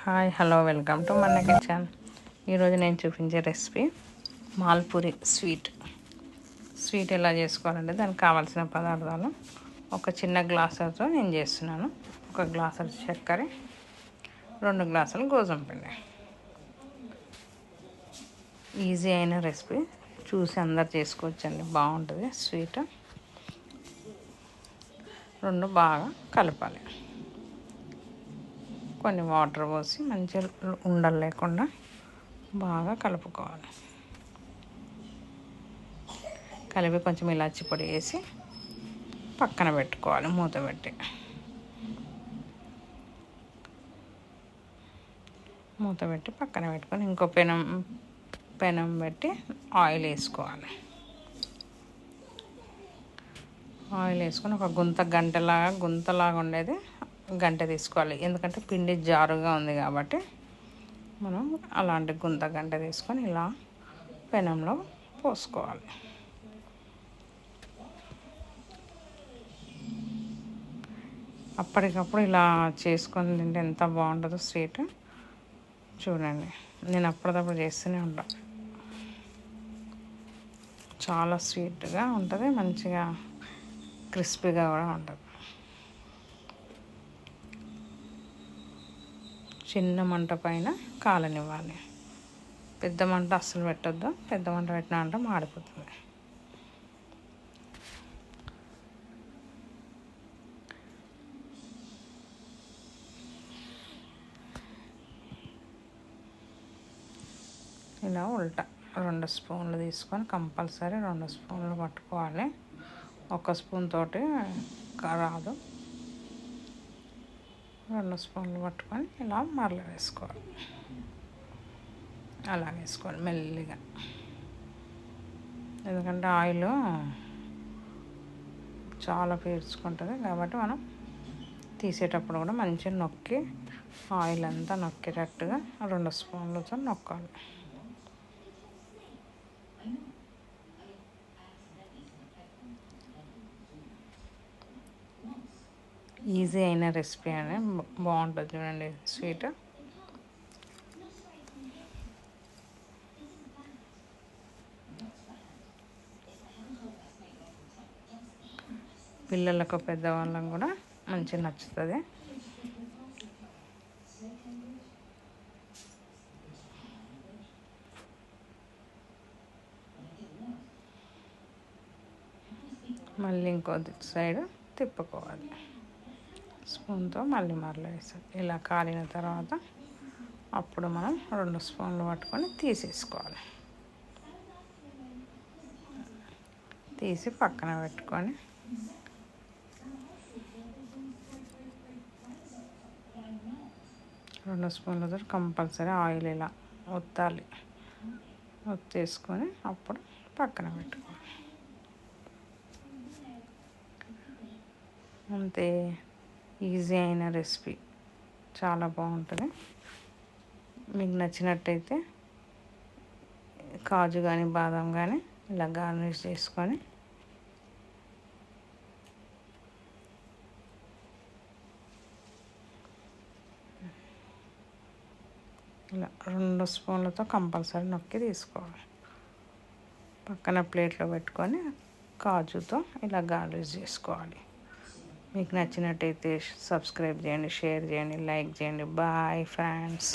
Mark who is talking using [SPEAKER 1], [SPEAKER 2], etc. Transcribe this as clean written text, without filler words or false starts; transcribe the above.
[SPEAKER 1] Hi hello welcome to మన kitchen. ఈరోజు నేను చూపించే రెసిపీ మాల్పూరి స్వీట్ ఎలా చేసుకోవాలంటే దానికి కావాల్సిన పదార్థాలు ఒక చిన్న గ్లాసుతో నేను చేస్తున్నాను. ఒక గ్లాసు చక్కెర, 2 గ్లాసులు గోధుమ పిండి. ఈజీ అయిన రెసిపీ, చూసి అందరు చేసుకోవచ్చండి, బాగుంటుంది స్వీట్. 2 బాగా కలపాలి. కొన్ని వాటర్ పోసి మంచిగా ఉండలు లేకుండా బాగా కలుపుకోవాలి. కలిపి కొంచెం ఇలాచి పొడి వేసి పక్కన పెట్టుకోవాలి, మూత పెట్టి. పక్కన పెట్టుకొని ఇంకో పెనం పెట్టి ఆయిల్ వేసుకోవాలి. ఆయిల్ వేసుకొని ఒక గుంతలాగా ఉండేది గంటె తీసుకోవాలి. ఎందుకంటే పిండి జారుగా ఉంది కాబట్టి మనం అలాంటి గంటె తీసుకొని ఇలా పెనంలో పోసుకోవాలి. అప్పటికప్పుడు ఇలా చేసుకొని తింటే ఎంత బాగుంటుందో స్వీట్. చూడండి, నేను అప్పటికప్పుడు చేస్తూనే ఉంటాను. చాలా స్వీట్గా ఉంటుంది, మంచిగా క్రిస్పీగా కూడా ఉంటుంది. చిన్న మంట పైన కాలనివ్వాలి. పెద్ద మంట అస్సలు పెట్టొద్దు. పెద్ద మంట పెట్టినా అంటే మాడిపోతుంది. ఇలా ఉల్టా 2 స్పూన్లు తీసుకొని కంపల్సరీ 2 స్పూన్లు పట్టుకోవాలి. 1 స్పూన్ తోటి రాదు. 2 స్పూన్లు పట్టుకొని ఇలా మరల వేసుకోవాలి. అలా వేసుకోవాలి మెల్లిగా, ఎందుకంటే ఆయిల్ చాలా పీల్చుకుంటుంది కాబట్టి మనం తీసేటప్పుడు కూడా మంచిగా నొక్కి ఆయిల్ అంతా నొక్కేటట్టుగా 2 స్పూన్లతో నొక్కాలి. ఈజీ అయిన రెసిపీ అని బాగుంటుంది. చూడండి స్వీట్. పిల్లలకు పెద్దవాళ్ళకు కూడా మంచిగా నచ్చుతుంది. మళ్ళీ ఇంకో సైడ్ తిప్పుకోవాలి. స్పూన్తో మళ్ళీ మరల వేసాలి. ఇలా కాలిన తర్వాత అప్పుడు మనం 2 స్పూన్లు పట్టుకొని తీసేసుకోవాలి. తీసి పక్కన పెట్టుకొని రెండు స్పూన్లతో కంపల్సరీ ఆయిల్ ఇలా ఒత్తేసుకొని అప్పుడు పక్కన పెట్టుకోవాలి. అంతే, ఈజీ అయిన రెసిపీ, చాలా బాగుంటుంది. మీకు నచ్చినట్టయితే కాజు కానీ బాదం కానీ ఇలా గార్నిష్ చేసుకొని ఇలా 2 స్పూన్లతో కంపల్సరీ నొక్కి తీసుకోవాలి. పక్కన ప్లేట్లో పెట్టుకొని కాజుతో ఇలా గార్నిష్ చేసుకోవాలి. మీకు నచ్చినట్టయితే సబ్స్క్రైబ్ చేయండి, షేర్ చేయండి, లైక్ చేయండి. Bye friends.